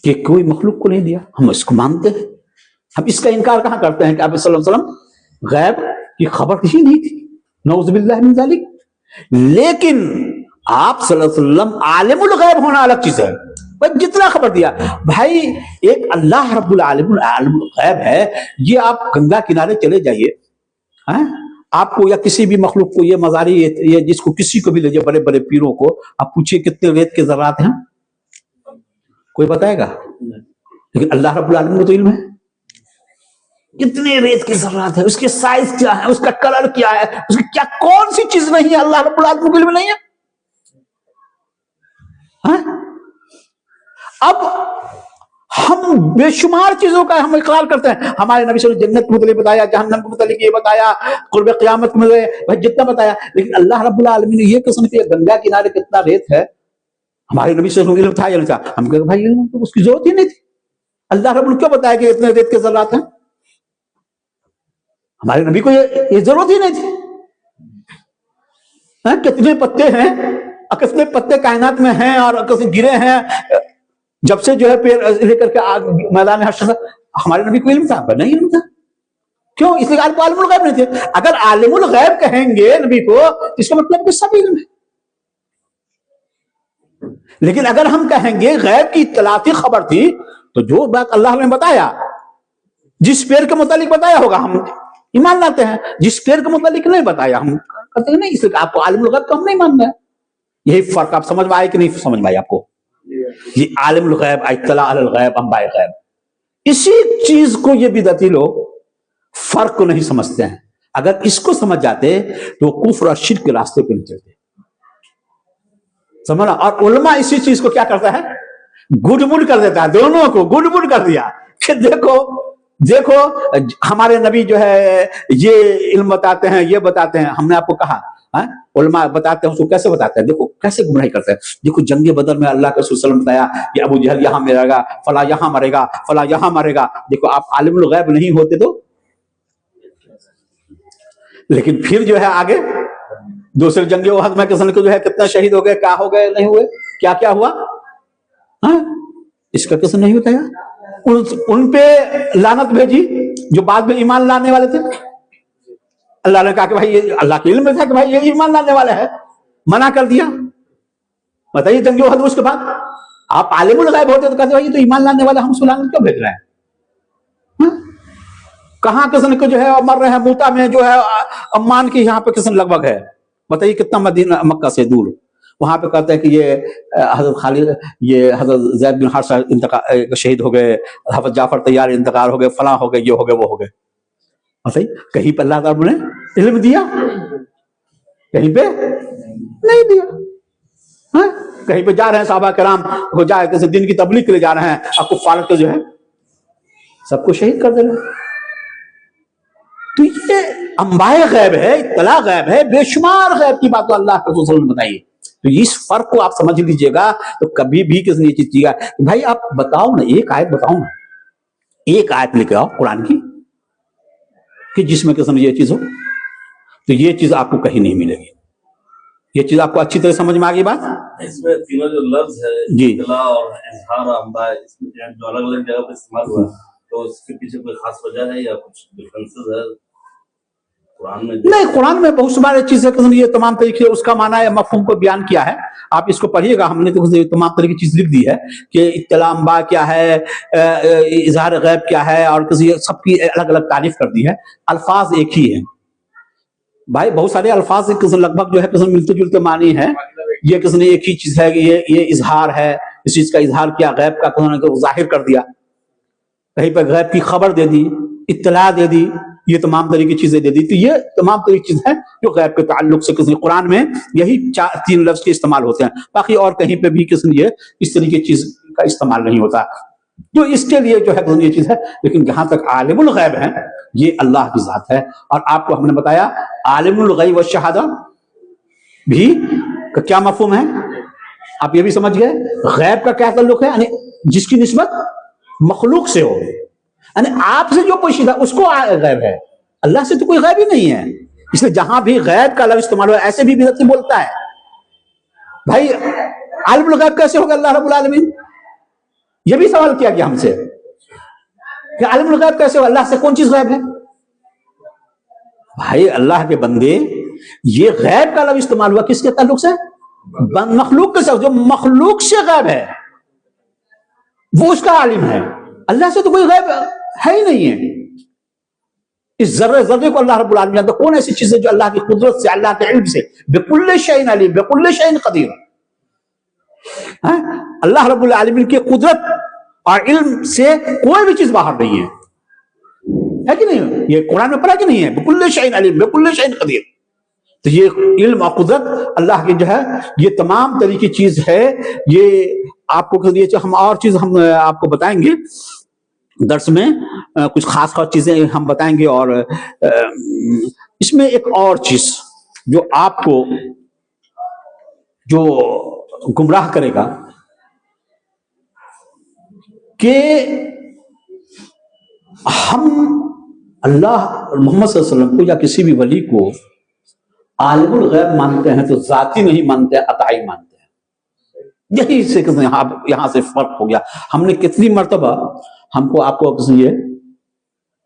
کہ کوئی مخلوق کو نہیں دیا. ہم اس کو مانتے ہیں, ہم اس کا انکار کہاں کرتے ہیں کہ آپ صلی اللہ علیہ وسلم غیب کی خبر ہی نہیں تھی, نعوذ باللہ من ذالک. لیکن آپ صلی اللہ علیہ وسلم عالم الغیب ہونا الگ چیز ہے. جتنا خبر دیا بھائی, ایک اللہ رب العالمین عالم الغیب ہے. یہ آپ گنگا کنارے چلے جائیے, آپ کو یا کسی بھی مخلوق کو یہ مزاری, یہ جس کو کسی کو بھی لے جائے, بڑے بڑے پیروں کو آپ پوچھئے کتنے ریت کے ذرات ہیں, کوئی بتائے گا؟ لیکن اللہ رب العالمین کو تو علم ہے کتنے ریت کے ذرات ہیں, اس کے سائز کیا ہے, اس کا کلر کیا ہے, اس کی کیا کون سی چیز نہیں ہے اللہ رب العالمین کو علم نہیں ہے. اب ہم بے شمار چیزوں کا ہم اقرار کرتے ہیں. ہمارے نبی صلی اللہ علیہ وسلم جنت کے متعلق بتایا, جہنم کے متعلق یہ بتایا, قرب قیامت میں بھائی جتنا بتایا. لیکن اللہ رب العالمین نے یہ قسم کی گنگا کنارے کتنا ریت ہے, ہمارے نبی صلی اللہ علیہ وسلم علم تھا یا نہیں تھا؟ ہم کہتے بھائی علم تو اس کی ضرورت ہی نہیں تھی. اللہ رب نے کیوں بتایا کہ اتنے ریت کے ذرات ہیں؟ ہمارے نبی کو یہ ضرورت ہی نہیں تھی. کتنے پتے ہیں, کتنے پتے کائنات میں ہیں اور کتنے گرے ہیں, جب سے جو ہے پیر لے کر کے میدان حشر, ہمارے نبی کو علم تھا؟ نہیں علم تھا. کیوں؟ اس لیے آپ کو عالم الغیب نہیں تھے. اگر عالم الغیب کہیں گے نبی کو اس کا مطلب کہ سب علم ہے. لیکن اگر ہم کہیں گے غیب کی اطلاعاتی خبر تھی, تو جو بات اللہ نے بتایا, جس پیر کے متعلق بتایا ہوگا, ہم ایمان لاتے ہیں. جس پیڑ کے متعلق نہیں بتایا ہم کہتے ہیں نہیں، اس لیے آپ کو عالم الغیب تو ہم نہیں مان رہے. یہی فرق آپ سمجھ میں آئے کہ نہیں سمجھ میں آئی آپ کو؟ یہ عالم الغیب، اطلاع علی الغیب، انباء غیب، اسی چیز کو یہ بدعتی لوگ فرق کو نہیں سمجھتے ہیں. اگر اس کو سمجھ جاتے تو وہ کفر اور شرک کے راستے پہ نہیں چلتے. سمجھنا. اور علماء اسی چیز کو کیا کرتا ہے، گڈ مڈ کر دیتا ہے، دونوں کو گڈ مڈ کر دیا کہ دیکھو ہمارے نبی جو ہے یہ علم بتاتے ہیں، یہ بتاتے ہیں. ہم نے آپ کو کہا علماء بتاتے ہیں، اس کو کیسے بتاتے ہیں؟ دیکھو کیسے گمراہی کرتے ہیں. دیکھو جنگ بدر میں اللہ کے رسول صلی اللہ علیہ وسلم بتایا کہ ابو جہل یہاں مرے گا، فلاں یہاں مرے گا، فلاں یہاں مرے گا. دیکھو آپ عالم الغیب نہیں ہوتے تو، لیکن پھر جو ہے آگے دوسرے جنگ احد میں کسان کو جو ہے کتنا شہید ہو گئے، کیا ہو گئے، نہیں ہوئے، کیا کیا ہوا، اس کا کس نہیں بتایا. ان پہ لعنت بھیجی جو بعد میں ایمان لانے والے تھے. اللہ نے کہا کہ بھائی یہ اللہ کے علم میں تھا کہ بھائی یہ ایمان لانے والا ہے، منع کر دیا. بتائیے جنگ احد اس کے بعد آپ عالم الغیب ہوتے تو کہتے بھائی یہ تو ایمان لانے والا، ہم سلام کیوں بھیج رہے ہیں؟ کہاں کسن کو جو ہے مر رہے ہیں، موتا میں جو ہے امان کی یہاں پہ کسن لگ بھگ ہے. بتائیے کتنا مدینہ مکہ سے دور. وہاں پہ کہتے ہیں کہ یہ حضرت خالد، یہ حضرت زید بن حارثہ انتقال شہید ہو گئے، حضرت جعفر طیار انتقال ہو گئے، فلاں ہو گئے، یہ ہو گئے، وہ ہو گئے. بتائیے کہیں پہ اللہ تعالیٰ نے علم دیا؟ کہیں پہ نہیں دیا. کہیں پہ جا رہے ہیں صحابہ کرام کو، جا کسی دین کی تبلیغ کے لیے جا رہے ہیں، آپ کو فارغ کے جو ہے سب کو شہید کر دے رہے ہیں. تو یہ انباء غیب ہے، اطلاع غیب ہے، بے شمار غیب کی بات تو اللہ کے رسول صلی اللہ علیہ وسلم نے بتائی. تو اس فرق کو آپ سمجھ لیجئے گا. تو کبھی بھی کس نے یہ چیز کیا کہ بھائی آپ بتاؤ نا، ایک آیت بتاؤ نا، ایک آیت لے کے آؤ قرآن کی کہ جس میں قسم یہ چیز ہو. تو یہ چیز آپ کو کہیں نہیں ملے گی. یہ چیز آپ کو اچھی طرح سمجھ میں آ گئی بات؟ اس میں تینوں جو لفظ ہے، جی، اطلاع اور اظہار اور انباء، اس میں جو الگ الگ جگہ پہ استعمال ہوا تو اس کے پیچھے کوئی خاص وجہ ہے یا کچھ ڈفرینسز ہے قرآن میں؟ نہیں، قرآن میں بہت ساری چیزیں یہ تمام طریقے اس کا معنی مفہوم کو بیان کیا ہے. آپ اس کو پڑھیے گا، ہم نے تو تمام طریقے کی چیز لکھ دی ہے کہ اطلاع انباء کیا ہے، اظہار غیب کیا ہے، اور کسی سب کی الگ الگ تعریف کر دی ہے. الفاظ ایک ہی ہیں بھائی، بہت سارے الفاظ لگ بھگ جو ہے ملتے جلتے معنی ہے. یہ کسی نے ایک ہی چیز ہے کہ یہ اظہار ہے، اس چیز کا اظہار کیا، غیب کا ظاہر کر دیا، کہیں پہ غیب کی خبر دے دی، اطلاع دے دی، یہ تمام طریقے کی چیزیں دے دی. تو یہ تمام طریقے کی چیز ہے جو غیب کے تعلق سے کسی قرآن میں یہی تین لفظ کے استعمال ہوتے ہیں. باقی اور کہیں پہ بھی کسی نے اس طریقے کی چیز کا استعمال نہیں ہوتا. جو اس کے لیے جو ہے یہ چیز ہے. لیکن جہاں تک عالم الغیب ہے یہ اللہ کی ذات ہے. اور آپ کو ہم نے بتایا عالم الغیب والشہادہ بھی کا کیا مفہوم ہے، آپ یہ بھی سمجھ گئے. غیب کا کیا تعلق ہے، یعنی جس کی نسبت مخلوق سے ہو، یعنی آپ سے جو پوشیدہ اس کو غیب ہے. اللہ سے تو کوئی غیب ہی نہیں ہے. اس لیے جہاں بھی غیب کا لفظ استعمال ہوا ایسے بھی بدعتی بولتا ہے بھائی عالم الغیب کیسے ہوگا اللہ رب العالمین. یہ بھی سوال کیا گیا ہم سے کہ عالم الغیب کیسے ہو، اللہ سے کون چیز غیب ہے. بھائی اللہ کے بندے، یہ غیب کا لفظ استعمال ہوا کس کے تعلق سے، مخلوق کے ساتھ. جو مخلوق سے غیب ہے وہ اس کا عالم ہے. اللہ سے تو کوئی غیب ہے ہی نہیں ہے. اس ذرے ذرے کو اللہ رب العالمین جانتا. کون ایسی چیز ہے جو اللہ کی قدرت سے، اللہ کے علم سے، بکل شیء علیم، بکل شیء قدیر. اللہ رب العالمین کی قدرت اور علم سے کوئی بھی چیز باہر نہیں ہے کہ نہیں؟ یہ قرآن میں پڑھا کہ نہیں ہے، بکل شیء علیم، بکل شیء قدیر. تو یہ علم اور قدرت اللہ کی جو ہے یہ تمام طریقے کی چیز ہے. یہ آپ کو ہم اور چیز ہم آپ کو بتائیں گے درس میں، کچھ خاص چیزیں ہم بتائیں گے. اور اس میں ایک اور چیز جو آپ کو جو گمراہ کرے گا کہ ہم اللہ محمد صلی اللہ علیہ وسلم کو یا کسی بھی ولی کو عالم الغیب مانتے ہیں تو ذاتی نہیں مانتے، عطائی مانتے ہیں. یہی سے یہاں سے فرق ہو گیا. ہم نے کتنی مرتبہ ہم کو آپ کو یہ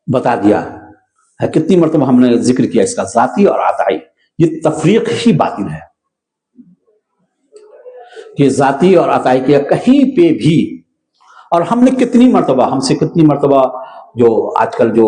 بتا دیا ہے، کتنی مرتبہ ہم نے ذکر کیا اس کا، ذاتی اور عطائی. یہ تفریق ہی باطل ہے کہ ذاتی اور عطائی کیا کہیں پہ بھی. اور ہم نے کتنی مرتبہ، ہم سے کتنی مرتبہ جو آج کل جو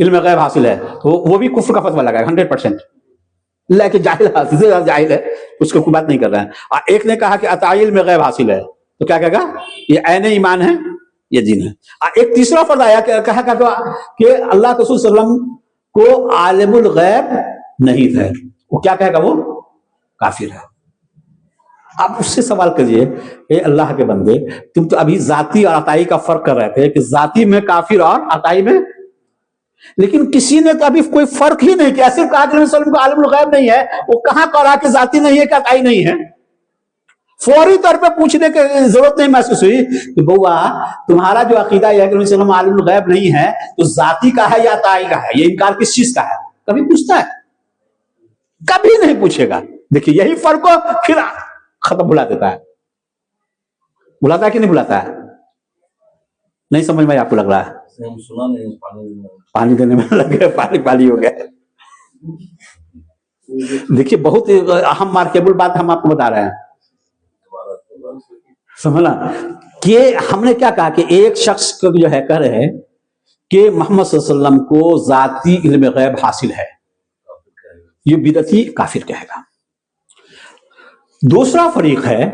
علم غیب حاصل ہے تو وہ بھی کفر کا فتویٰ لگائے 100%. اللہ کے جاہل جاہل ہے, اس کو کوئی بات نہیں کر رہا ہے. ایک نے کہا کہ عطائی علم غیب حاصل ہے تو کیا کہے گا یہ عین ایمان ہے, یہ دین ہے. ایک تیسرا فرد آیا کہا کہ اللہ کے رسول صلی اللہ علیہ وسلم کو عالم الغیب نہیں تھے, وہ کیا کہے گا, وہ کافر ہے. آپ اس سے سوال کریے اے اللہ کے بندے, تم تو ابھی ذاتی اور عطائی کا فرق کر رہے تھے کہ ذاتی میں کافر اور عطائی میں, لیکن کسی نے تو ابھی کوئی فرق ہی نہیں کیا, صرف کہا کہ نبی صلی اللہ علیہ وسلم کو عالم الغیب نہیں ہے. وہ کہاں کہا کہ ذاتی نہیں ہے کہ عطائی نہیں ہے. فوری طور پہ پوچھنے کی ضرورت نہیں محسوس ہوئی کہ بوا تمہارا جو عقیدہ یہ ہے کہ نبی صلی اللہ علیہ وسلم عالم الغیب نہیں ہے تو ذاتی کا ہے یا عطائی کا ہے, یہ انکار کس چیز کا ہے, کبھی پوچھتا ہے؟ کبھی نہیں پوچھے گا. دیکھیے یہی فرق کو پھر ختم بلا دیتا ہے. بلاتا ہے کہ نہیں بلاتا ہے؟ نہیں سمجھ میں آپ کو لگ رہا ہے ہم سنا نہیں, پانی دینے میں لگ گیا, پانی ہو گیا. دیکھیے بہت اہم مارکیبل بات ہم آپ کو بتا رہے ہیں, سمجھنا کہ ہم نے کیا کہا کہ ایک شخص کو جو ہے کہہ رہے ہیں کہ محمد صلی اللہ علیہ وسلم کو ذاتی علم غیب حاصل ہے, یہ بدعتی کافر کہے گا. دوسرا فریق ہے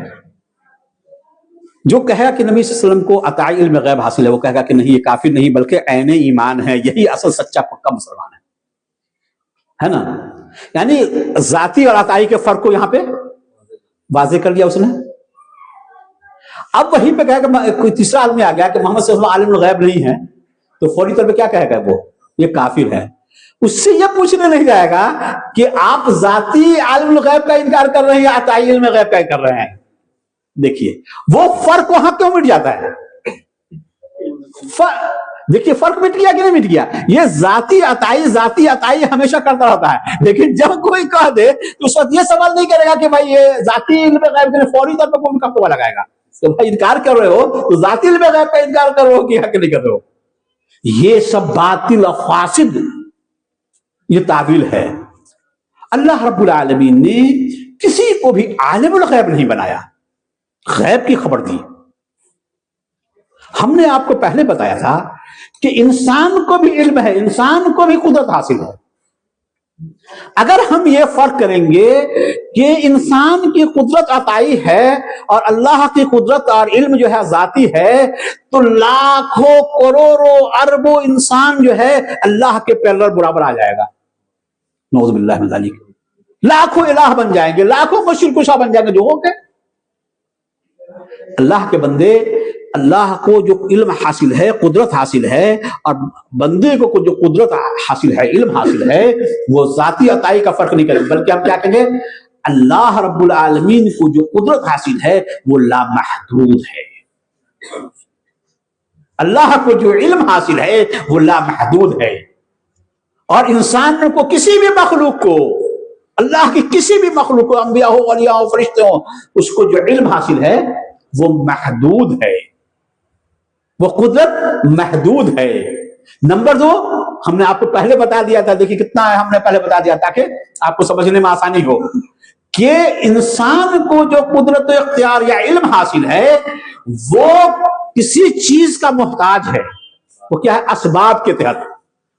جو کہے گا کہ نبی صلی اللہ علیہ وسلم کو عطائی علم غیب حاصل ہے, وہ کہے گا کہ نہیں یہ کافر نہیں بلکہ عین ایمان ہے, یہی اصل سچا پکا مسلمان ہے نا. یعنی ذاتی اور عطائی کے فرق کو یہاں پہ واضح کر دیا اس نے. اب وہیں پہ کہے گا کوئی تیسرا آدمی آ گیا کہ محمد صلی اللہ علیہ وسلم عالم الغیب نہیں ہے تو فوری طور پہ کیا کہے گا, وہ یہ کافر ہے. اس سے یہ پوچھنے نہیں جائے گا کہ آپ ذاتی عالم الغیب کا انکار کر رہے ہیں یا عطائی علم غیب کا کر رہے ہیں. دیکھیے وہ فرق وہاں کیوں مٹ جاتا ہے, دیکھیے فرق مٹ گیا کہ نہیں مٹ گیا. یہ ذاتی عطائی ہمیشہ کرتا رہتا ہے, لیکن جب کوئی کہہ دے تو اس وقت یہ سوال نہیں کرے گا کہ بھائی یہ ذاتی علم غیب کے لیے فوری طور پر کون فتویٰ لگائے گا. تو بھائی انکار کر رہے ہو تو ذاتی علم غیب کا انکار کر رہے ہو کہ حق نہیں کر رہے ہو. یہ سب باطل اور فاسد یہ تعویل ہے. اللہ رب العالمین نے کسی کو بھی عالم الغیب نہیں بنایا, غیب کی خبر دی. ہم نے آپ کو پہلے بتایا تھا کہ انسان کو بھی علم ہے, انسان کو بھی قدرت حاصل ہے. اگر ہم یہ فرق کریں گے کہ انسان کی قدرت عطائی ہے اور اللہ کی قدرت اور علم جو ہے ذاتی ہے, تو لاکھوں کروڑوں اربوں انسان جو ہے اللہ کے پیرلل برابر آ جائے گا. نعوذ باللہ من ذالک. لاکھوں الہ بن جائیں گے, لاکھوں مشرک کشا بن جائیں گے جو ہو گئے. اللہ کے بندے, اللہ کو جو علم حاصل ہے, قدرت حاصل ہے, اور بندے کو جو قدرت حاصل ہے, علم حاصل ہے, وہ ذاتی عطائی کا فرق نہیں کرے, بلکہ ہم کیا کہیں گے اللہ رب العالمین کو جو قدرت حاصل ہے وہ لامحدود ہے. اللہ کو جو علم حاصل ہے وہ لامحدود ہے. اور انسان کو کسی بھی مخلوق کو, اللہ کی کسی بھی مخلوق کو, انبیاء ہو, اولیاء ہو, فرشتے ہو, اس کو جو علم حاصل ہے وہ محدود ہے, وہ قدرت محدود ہے. نمبر 2, ہم نے آپ کو پہلے بتا دیا تھا, دیکھیے کتنا ہے, ہم نے پہلے بتا دیا تاکہ آپ کو سمجھنے میں آسانی ہو, کہ انسان کو جو قدرت و اختیار یا علم حاصل ہے وہ کسی چیز کا محتاج ہے. وہ کیا ہے, اسباب کے تحت.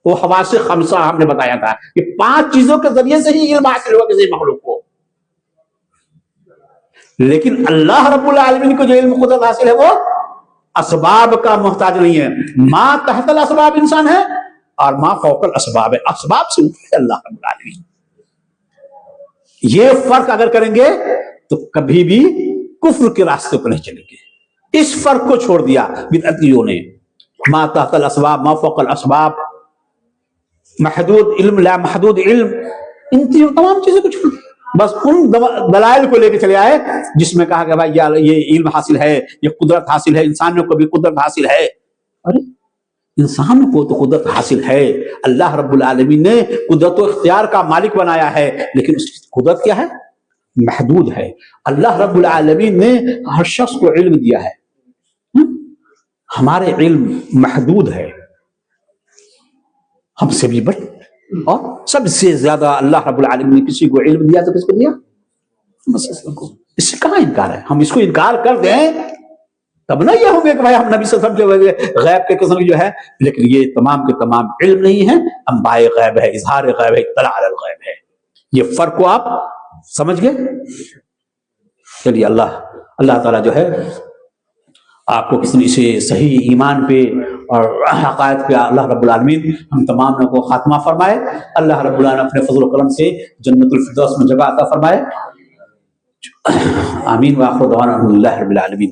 وہ حواس خمسہ ہم نے بتایا تھا کہ 5 چیزوں کے ذریعے سے ہی علم حاصل ہوا کسی مخلوق کو. لیکن اللہ رب العالمین کو جو علم قدرت حاصل ہے وہ اسباب کا محتاج نہیں ہے. ما تحت الاسباب انسان ہے اور ما فوق الاسباب ہے, اسباب سے اوپر ہے اللہ رب العالمین. یہ فرق اگر کریں گے تو کبھی بھی کفر کے راستے پر نہیں چلیں گے. اس فرق کو چھوڑ دیا بدعتیوں نے. ما تحت الاسباب, ما فوق الاسباب, محدود علم, لا محدود علم, ان تمام چیزوں کو چھوڑ دیا. بس ان دلائل کو لے کے چلے آئے جس میں کہا کہ بھائی یہ علم حاصل ہے, یہ قدرت حاصل ہے, انسانوں کو بھی قدرت حاصل ہے. ارے انسان کو تو قدرت حاصل ہے, اللہ رب العالمین نے قدرت و اختیار کا مالک بنایا ہے, لیکن اس کی قدرت کیا ہے, محدود ہے. اللہ رب العالمین نے ہر شخص کو علم دیا ہے, ہمارے علم محدود ہے, ہم سے بھی بڑھ, اور سب سے زیادہ اللہ رب العالمین نے کسی کو علم دیا تو کس کو دیا, کو. اس سے کہاں انکار ہے. ہم اس کو انکار کر دیں تب نہ یہ ہوں گے کہ بھائی ہم نبی صلی اللہ علیہ وسلم کے غیب کے قسم جو ہے، لیکن یہ تمام کے تمام علم نہیں ہے، انباء غیب ہے، اظہار غیب ہے، اطلاع علی الغیب ہے. یہ فرق کو آپ سمجھ گئے؟ چلیے اللہ تعالیٰ جو ہے آپ کو کسی سے صحیح ایمان پہ اور عقائد پہ اللہ رب العالمین ہم تمام کو خاتمہ فرمائے. اللہ رب العالمین اپنے فضل و کرم سے جنت الفردوس میں جگہ عطا فرمائے. آمین. وآخر دعوانا الحمد للہ رب العالمین.